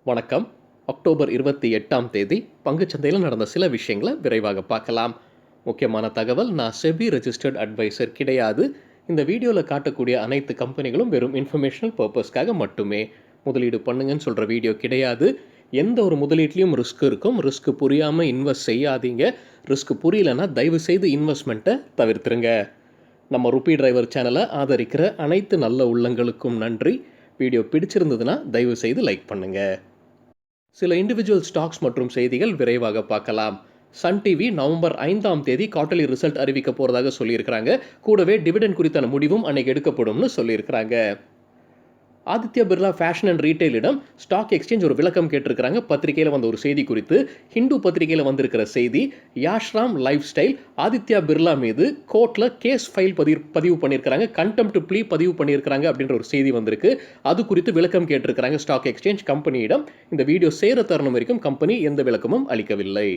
வணக்கம். அக்டோபர் 28ஆம் தேதி பங்குச்சந்தையில் நடந்த சில விஷயங்களை விரைவாக பார்க்கலாம். முக்கியமான தகவல், நான் செபி ரெஜிஸ்டர்ட் அட்வைசர் கிடையாது. இந்த வீடியோவில் காட்டக்கூடிய அனைத்து கம்பெனிகளும் வெறும் இன்ஃபர்மேஷனல் பர்பஸ்க்காக மட்டுமே. முதலீடு பண்ணுங்கன்னு சொல்கிற வீடியோ கிடையாது. எந்த ஒரு முதலீட்லையும் ரிஸ்க் இருக்கும். ரிஸ்க் புரியாமல் இன்வெஸ்ட் செய்யாதீங்க. ரிஸ்க் புரியலைன்னா தயவு செய்து இன்வெஸ்ட்மெண்ட்டை தவிர்த்துருங்க. நம்ம ருபி டிரைவர் சேனலை ஆதரிக்கிற அனைத்து நல்ல உள்ளங்களுக்கும் நன்றி. வீடியோ பிடிச்சிருந்ததுன்னா தயவு செய்து லைக் பண்ணுங்கள். சில இண்டிவிஜுவல் ஸ்டாக்ஸ் மற்றும் செய்திகள் விரைவாக பார்க்கலாம். சன் டிவி நவம்பர் 5ஆம் தேதி குவார்ட்டர்லி ரிசல்ட் அறிவிக்க போகிறதாக சொல்லியிருக்கிறாங்க. கூடவே டிவிடெண்ட் குறித்தான முடிவும் அன்னைக்கு எடுக்கப்படும்னு சொல்லியிருக்கிறாங்க. ஆதித்யா பிர்லா ஃபேஷன் அண்ட் ரீட்டைலிடம் ஸ்டாக் எக்ஸ்சேஞ்ச் ஒரு விளக்கம் கேட்டிருக்கிறாங்க. பத்திரிகையில் வந்த ஒரு செய்தி குறித்து ஹிந்து பத்திரிகையில் வந்திருக்கிற செய்தி, யாஷ்ராம் லைஃப் ஸ்டைல் ஆதித்யா பிர்லா மீது கோர்ட்டில் கேஸ் ஃபைல் பதிவு பண்ணியிருக்கிறாங்க, கண்டெம்ப்ட் ப்ளீ பதிவு பண்ணியிருக்கிறாங்க அப்படின்ற ஒரு செய்தி வந்திருக்கு. அது குறித்து விளக்கம் கேட்டிருக்கிறாங்க ஸ்டாக் எக்ஸ்சேஞ்ச் கம்பெனியிடம். இந்த வீடியோ சேர தருணம் வரைக்கும் கம்பெனி எந்த விளக்கமும் அளிக்கவில்லை.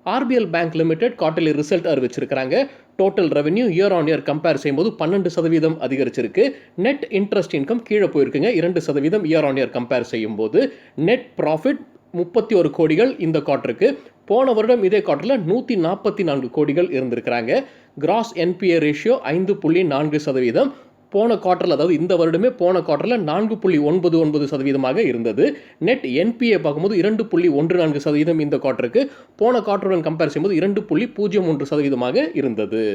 RBL Bank Limited quarterly result அறிவிச்சிருக்கிறாங்க. Total revenue year on year compare செய்யும்போது 12% அதிகரிச்சிருக்கு. நெட் இன்ட்ரெஸ்ட் இன்கம் கீழே போயிருக்குங்க, 2% இயர் ஆன் இயர் கம்பேர் செய்யும்போது. நெட் ப்ராஃபிட் 31 கோடிகள் இந்த குவார்ட்டருக்கு. போன வருடம் இதே குவார்ட்டரில் 144 கோடிகள் இருந்திருக்கிறாங்க. Cross NBA ratio 5.4%. போன குவார்ட்டரில், அதாவது இந்த வருடமே போன குவார்ட்டரில் 4.99% இருந்தது. நெட் என்பிஏ பார்க்கும்போது 2.14% இந்த குவார்ட்டருக்கு. போன குவார்ட்டருடன் கம்பேர் செய்யும்போது 2.03% இருந்தது.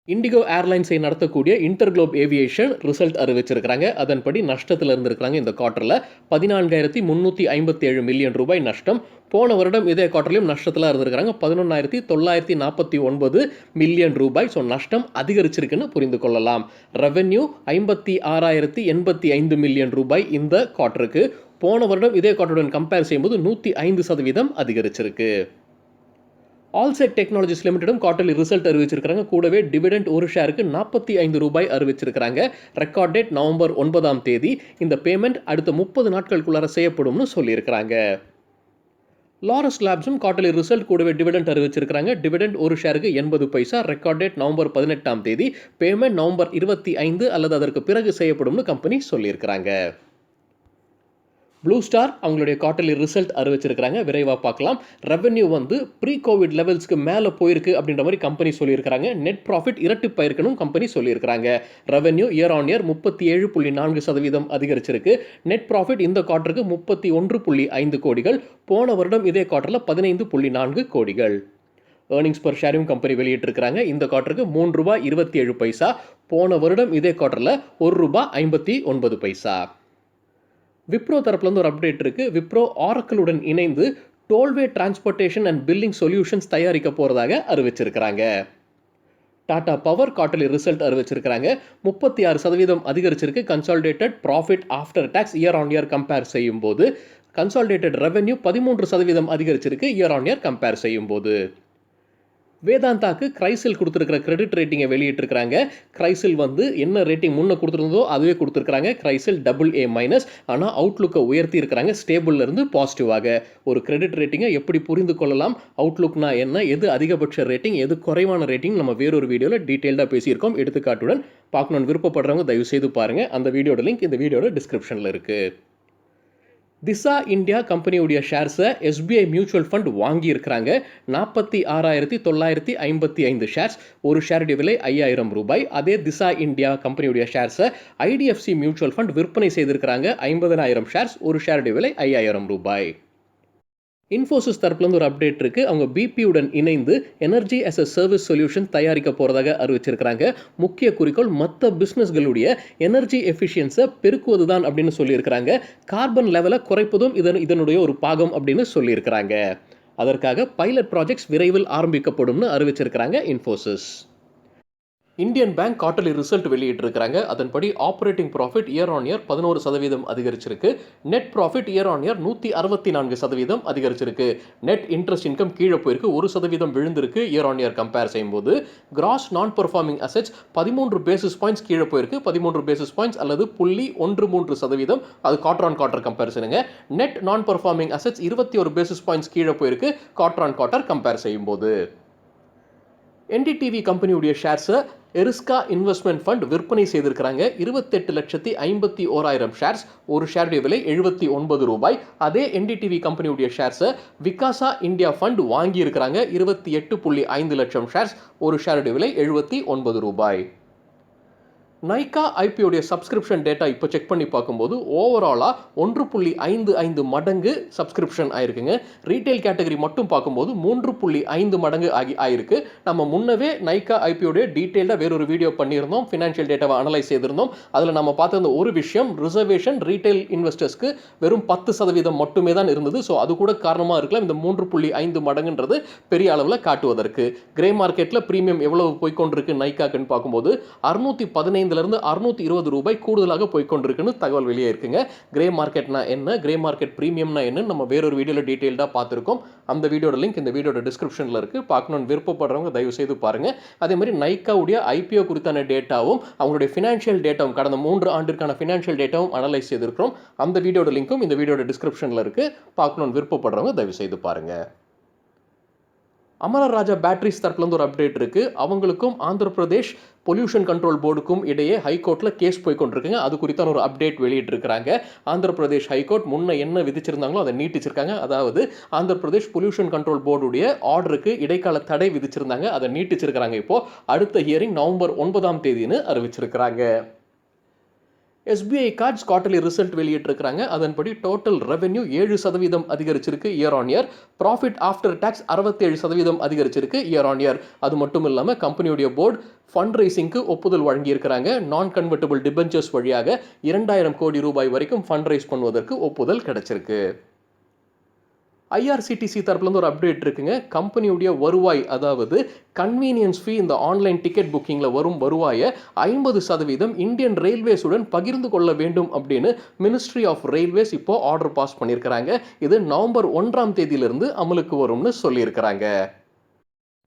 இண்டிகோ ஏர்லைன்ஸை நடத்தக்கூடிய இன்டர்குளோப் ஏவியேஷன் ரிசல்ட் அறிவிச்சிருக்கிறாங்க. அதன்படி நஷ்டத்தில் இருந்திருக்கிறாங்க. இந்த குவார்ட்டரில் 14,357 மில்லியன் ரூபாய் நஷ்டம். போன வருடம் இதே குவார்ட்டர்லையும் நஷ்டத்தில் இருந்திருக்கிறாங்க, 11,949 மில்லியன் ரூபாய். ஸோ நஷ்டம் அதிகரிச்சிருக்குன்னு புரிந்து கொள்ளலாம். ரெவென்யூ 56,085 மில்லியன் ரூபாய் இந்த குவார்ட்டருக்கு. போன வருடம் இதே குவார்ட்டருடன் கம்பேர் செய்யும்போது 105% அதிகரிச்சிருக்கு. ஆல்செட் டெக்னாலஜிஸ் லிமிடெடும் குவார்ட்டர்லி ரிசல்ட் அறிவிச்சிருக்காங்க. கூடவே டிவிடெண்ட் ஒரு ஷேருக்கு 45 ரூபாய் அறிவிச்சிருக்காங்க. ரெக்கார்ட் டேட் நவம்பர் 9ஆம் தேதி. இந்த பேமெண்ட் அடுத்த 30 நாட்களுக்குள்ளார செய்யப்படும்னு சொல்லியிருக்கிறாங்க. லாரஸ் லேப்ஸும் குவார்ட்டர்லி ரிசல்ட் கூடவே டிவிடெண்ட் அறிவிச்சிருக்காங்க. டிவிடெண்ட் ஒரு ஷேருக்கு 80 பைசா. ரெக்கார்ட் டேட் நவம்பர் 18ஆம் தேதி. பேமெண்ட் நவம்பர் 25 அல்லது அதற்கு பிறகு செய்யப்படும்னு கம்பெனி சொல்லியிருக்கிறாங்க. ப்ளூ ஸ்டார் அவங்களுடைய குவார்ட்டர்லி ரிசல்ட் அறிவிச்சிருக்கிறாங்க. விரைவாக பார்க்கலாம். ரெவென்யூ ப்ரீ கோவிட் லெவல்ஸ்க்கு மேலே போயிருக்கு அப்படின்ற மாதிரி கம்பெனி சொல்லியிருக்கிறாங்க. நெட் ப்ராஃபிட் இரட்டிப்பாயிருக்கணும் கம்பெனி சொல்லியிருக்கிறாங்க. ரெவென்யூ இயர் ஆன் இயர் 37.4% அதிகரிச்சிருக்கு. நெட் ப்ராஃபிட் இந்த குவார்ட்டருக்கு 31.5 கோடிகள். போன வருடம் இதே குவார்ட்டரில் 15.4 கோடிகள். ஏர்னிங்ஸ் பர் ஷேரையும் கம்பெனி வெளியிட்டிருக்கிறாங்க. இந்த குவார்ட்டருக்கு ₹3.27. போன வருடம் இதே குவார்ட்டரில் ₹1.59. விப்ரோ தரப்புலேருந்து ஒரு அப்டேட் இருக்குது. விப்ரோ ஆரக்கிளுடன் இணைந்து tollway transportation and billing solutions தயாரிக்க போகிறதாக அறிவிச்சிருக்கிறாங்க. டாடா பவர் குவார்ட்டர்லி ரிசல்ட் அறிவிச்சிருக்கிறாங்க. 36% அதிகரிச்சிருக்கு. Consolidated profit after tax year on year compare செய்யும்போது. கன்சாலிடேட்டட் ரெவென்யூ 13% அதிகரிச்சிருக்கு இயர் ஆன் இயர் கம்பேர் செய்யும்போது. வேதாந்தாக்கு கிரைசில் கொடுத்துருக்கிற கிரெடிட் ரேட்டிங்கை வெளியிட்டிருக்கிறாங்க. கிரைசில் என்ன ரேட்டிங் முன்னே கொடுத்துருந்ததோ அதுவே கொடுத்துருக்காங்க. கிரைசில் AA-. ஆனால் அவுட்லுக்கை உயர்த்தி இருக்கிறாங்க. ஸ்டேபிள்லேருந்து பாசிட்டிவாக. ஒரு கிரெடிட் ரேட்டிங்கை எப்படி புரிந்து கொள்ளலாம், அவுட்லுக்னா என்ன, எது அதிகபட்ச ரேட்டிங், எது குறைவான ரேட்டிங், நம்ம வேறொரு வீடியோவில் டீட்டெயில்டாக பேசியிருக்கோம். எடுத்துக்காட்டுடன் பார்க்கணுன்னு விருப்பப்படுறவங்க தயவு செய்து பாருங்கள். அந்த வீடியோட லிங்க் இந்த வீடியோட டிஸ்கிரிப்ஷனில் இருக்குது. திசா இந்தியா கம்பெனியுடைய ஷேர்ஸை SBI மியூச்சுவல் ஃபண்ட் வாங்கியிருக்கிறாங்க. 46,955 ஷேர்ஸ். ஒரு ஷேருடைய விலை ₹5,000. அதே திசா இந்தியா கம்பெனியுடைய ஷேர்ஸை IDFC மியூச்சுவல் ஃபண்ட் விற்பனை செய்திருக்கிறாங்க. 50,000 ஷேர்ஸ். ஒரு ஷேருடைய விலை ₹5,000. இன்ஃபோசிஸ் தரப்புலேருந்து ஒரு அப்டேட் இருக்குது. அவங்க பிபியுடன் இணைந்து energy as a service solution தயாரிக்க போகிறதாக அறிவிச்சிருக்கிறாங்க. முக்கிய குறிக்கோள் மற்ற பிஸ்னஸ்களுடைய எனர்ஜி எஃபிஷியன்ஸை பெருக்குவது தான் அப்படின்னு சொல்லியிருக்கிறாங்க. கார்பன் லெவலை குறைப்பதும் இதனுடைய ஒரு பாகம் அப்படின்னு சொல்லியிருக்கிறாங்க. அதற்காக பைலட் ப்ராஜெக்ட்ஸ் விரைவில் ஆரம்பிக்கப்படும்னு அறிவிச்சிருக்கிறாங்க Infosys. Indian Bank quarterly result வெளியிட்டிருக்கிறாங்க. அதன்படி operating profit year on year 11% அதிகரிச்சிருக்கு. Net profit year on year 164% அதிகரிச்சிருக்கு. நெட் இன்ட்ரெஸ்ட் இன்கம் கீழே போயிருக்கு, 1% விழுந்திருக்கு இயர் ஆன் இயர் கம்பேர் செய்யும்போது. Gross non performing assets 13 basis points கீழே போயிருக்கு. 13 பேசிஸ் பாயிண்ட்ஸ் அல்லது 0.13%. அது குவார்ட்டர் ஆன் குவார்ட்டர் கம்பேரிசனுங்க. Net non performing assets 21 basis points கீழே போயிருக்கு குவார்ட்டர் ஆன் குவார்ட்டர் கம்பேர் செய்யும்போது. NDTV கம்பெனியுடைய ஷேர்ஸை எரிஸ்கா இன்வெஸ்ட்மெண்ட் ஃபண்ட் விற்பனை செய்திருக்கிறாங்க 28,51,000 ஷேர்ஸ். ஒரு ஷேருடைய விலை ரூபாய் 79. அதே என்டிடிவி கம்பெனியுடைய ஷேர்ஸை விகாசா இந்தியா ஃபண்ட் வாங்கி இருக்கிறாங்க 28.5 லட்சம் ஷேர்ஸ். ஒரு ஷேருடைய விலை ரூபாய் 79. நைக்கா ஐபிஓடைய சப்ஸ்கிரிப்ஷன் டேட்டா இப்போ செக் பண்ணி பார்க்கும்போது ஓவராலாக 1.55 மடங்கு சப்ஸ்கிரிப்ஷன் ஆயிருக்குங்க. ரீட்டைல் கேட்டகரி மட்டும் பார்க்கும்போது 3.5 மடங்கு ஆயிருக்கு. நம்ம முன்னவே நைக்கா ஐபிஓடைய டீட்டெயிலாக வேறொரு வீடியோ பண்ணியிருந்தோம், ஃபினான்ஷியல் டேட்டாவை அனலைஸ் செய்திருந்தோம். அதில் நம்ம பார்த்த ஒரு விஷயம், ரிசர்வேஷன் ரீட்டைல் இன்வெஸ்டர்ஸ்க்கு வெறும் 10% மட்டுமே தான் இருந்தது. ஸோ அது கூட காரணமாக இருக்கலாம் இந்த 3.5 மடங்குன்றது பெரிய அளவில் காட்டுவதற்கு. கிரே மார்க்கெட்டில் ப்ரீமியம் எவ்வளவு போய்கொண்டிருக்கு நைக்காக்குன்னு பார்க்கும்போது 615 620 ரூபாய் கூடுதலாக போய்கொண்டிருக்குன்னு தகவல் வெளியே இருக்குங்க. கிரே மார்க்கெட்னா என்ன, கிரே மார்க்கெட் பிரீமியம்னா என்ன நம்ம வேறொரு வீடியோவில் டீட்டெயில்டாக பார்த்துருக்கோம். அந்த வீடியோட லிங்க் இந்த வீடியோட டிஸ்கிரிப்ஷனில் இருக்குது. பார்க்கணும்னு விருப்பப்படுறவங்க தயவு செய்து பாருங்க. அதே மாதிரி நைக்காவுடைய ஐபிஓ குறித்தான டேட்டாவும் அவங்களுடைய ஃபினான்ஷியல் டேட்டாவும் கடந்த 3 ஆண்டிற்கான ஃபினான்ஷியல் டேட்டாவும் அனலைஸ் செய்திருக்கிறோம். அந்த வீடியோட லிங்க்கும் இந்த வீடியோட டிஸ்கிரிப்ஷனில் இருக்குது. பார்க்கணும்னு விருப்பப்படுறவங்க தயவு செய்து பாருங்க. அமரர் ராஜா பேட்டரிஸ் தரப்புலேருந்து ஒரு அப்டேட் இருக்குது. அவங்களுக்கும் ஆந்திர பிரதேஷ் பொல்யூஷன் கண்ட்ரோல் போர்டுக்கும் இடையே ஹைகோர்ட்டில் கேஸ் போய்கொண்டிருக்குங்க. அது குறித்தான ஒரு அப்டேட் வெளியிட்டிருக்கிறாங்க. ஆந்திர பிரதேஷ் ஹைகோர்ட் முன்ன என்ன விதிச்சிருந்தாங்களோ அதை நீட்டிச்சிருக்காங்க. அதாவது ஆந்திர பிரதேஷ் பொல்யூஷன் கண்ட்ரோல் போர்டுடைய ஆர்டருக்கு இடைக்கால தடை விதிச்சிருந்தாங்க, அதை நீட்டிச்சிருக்கிறாங்க. இப்போ அடுத்த ஹியரிங் நவம்பர் 9 அறிவிச்சிருக்கிறாங்க. எஸ்பிஐ கார்ட்ஸ் குவார்டர்லி ரிசல்ட் வெளியிட்டிருக்கிறாங்க. அதன்படி டோட்டல் ரெவென்யூ 7% அதிகரிச்சிருக்கு year on year. Profit after tax 67% அதிகரிச்சிருக்கு இயர் ஆன் இயர். அது மட்டும் இல்லாமல் கம்பெனியுடைய போர்டு ஃபண்ட் ரைசிங்க்கு ஒப்புதல் வழங்கியிருக்கிறாங்க. நான் கன்வெர்ட்டபிள் டிபெஞ்சர்ஸ் வழியாக 2000 கோடி ரூபாய் வரைக்கும் ஃபண்ட் ரைஸ் பண்ணுவதற்கு ஒப்புதல் கிடைச்சிருக்கு. ஐஆர்சிடிசி தரப்புலேருந்து ஒரு அப்டேட் இருக்குங்க. கம்பெனியுடைய வருவாய், அதாவது கன்வீனியன்ஸ் ஃபீ, இந்த ஆன்லைன் டிக்கெட் புக்கிங்கில் வரும் வருவாயை 50% இந்தியன் ரயில்வேஸுடன் பகிர்ந்து கொள்ள வேண்டும் அப்படின்னு மினிஸ்ட்ரி ஆஃப் ரயில்வேஸ் இப்போ ஆர்டர் பாஸ் பண்ணியிருக்கிறாங்க. இது நவம்பர் 1 அமலுக்கு வரும்னு சொல்லியிருக்கிறாங்க.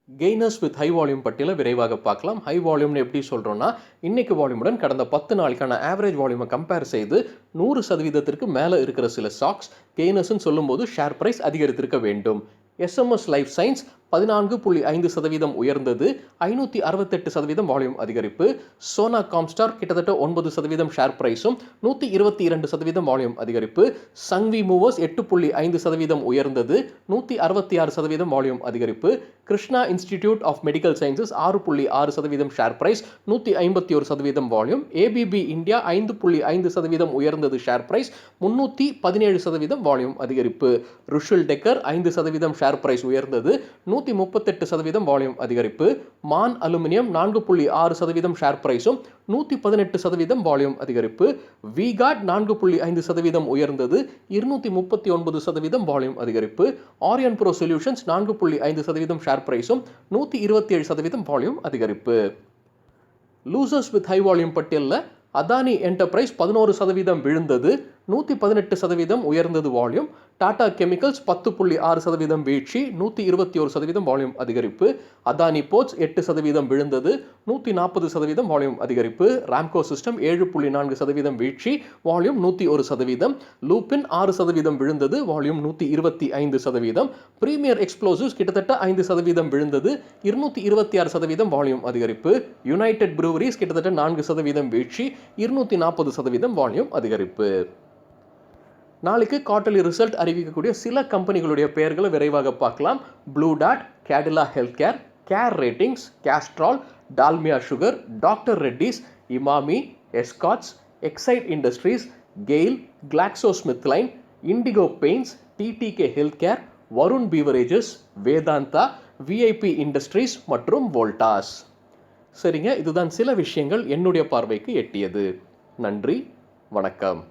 கெய்னர்ஸ் வித் ஹை வால்யூம் பட்டியலை விரைவாக பார்க்கலாம். ஹை வால்யூம்னு எப்படி சொல்கிறோன்னா, இன்னைக்கு வால்யூமுடன் கடந்த 10 நாளுக்கான ஆவரேஜ் வால்யூமை கம்பேர் செய்து 100%க்கு மேலே இருக்கிற சில ஸ்டாக்ஸ் கெய்னர்ஸ்ன்னு சொல்லும்போது ஷேர் பிரைஸ் அதிகரித்திருக்க வேண்டும். எஸ்எம்எஸ் லைஃப் சயின்ஸ் 14.5% உயர்ந்தது, 568% வால்யூம் அதிகரிப்பு. சோனா காம்ஸ்டார் கிட்டத்தட்ட 9% ஷேர் பிரைஸும் 122% வால்யூம் அதிகரிப்பு. சங்வி மூவர்ஸ் 8.5% உயர்ந்தது, 166% வால்யூம் அதிகரிப்பு. Krishna Institute of Medical Sciences 6.6% share price, 151% volume. ABP India 5.5% உயர்ந்தது ஷேர் பிரைஸ், 317% வால்யூம் அதிகரிப்பு. ருஷில் டெக்கர் 5% ஷேர் பிரைஸ் உயர்ந்தது, 138% வால்யூம் அதிகரிப்பு. மான் அலுமினியம் 4.6% ஷேர் பிரைஸும் 118% வால்யூம் அதிகரிப்பு. விகார்ட் 4.5% உயர்ந்தது, 239% வால்யூம் அதிகரிப்பு. ஆரியன் ப்ரோ சொல்யூஷன்ஸ் 4.5% ஷேர் பிரைஸும் 127% வால்யூம் அதிகரிப்பு. லூசர்ஸ் வித் ஹை வால்யூம் பட்டியலில் அதானி என்டர்பிரைஸ் 11% விழுந்தது, 118% உயர்ந்தது வால்யூம். டாடா கெமிக்கல்ஸ் 10.6% வீழ்ச்சி, 121% வால்யூம் அதிகரிப்பு. அதானி போர்ட்ஸ் 8% விழுந்தது, 140% வால்யூம் அதிகரிப்பு. ராம்கோ சிஸ்டம் 7.4% வீழ்ச்சி, வால்யூம் 101%. லூபின் 6% விழுந்தது, வால்யூம் 125%. பிரீமியர் எக்ஸ்ப்ளோசிவ்ஸ் கிட்டத்தட்ட 5% விழுந்தது, 226% வால்யூம் அதிகரிப்பு. யுனைடெட் ப்ரூவரிஸ் கிட்டத்தட்ட 4% வீழ்ச்சி, 240% வால்யூம் அதிகரிப்பு. நாளைக்கு குவார்டர்லி ரிசல்ட் அறிவிக்கக்கூடிய சில கம்பெனிகளுடைய பெயர்களை விரைவாக பார்க்கலாம். ப்ளூ டாட், Cadila health care, care ratings, Castrol, Dalmia sugar, doctor Reddy's, Emami, Escorts, Exide industries, GAIL, Glaxo SmithKline, Indigo paints, TTK health care, Varun beverages, Vedanta, VIP industries மற்றும் வோல்டாஸ். சரிங்க, இதுதான் சில விஷயங்கள் என்னுடைய பார்வைக்கு எட்டியது. நன்றி, வணக்கம்.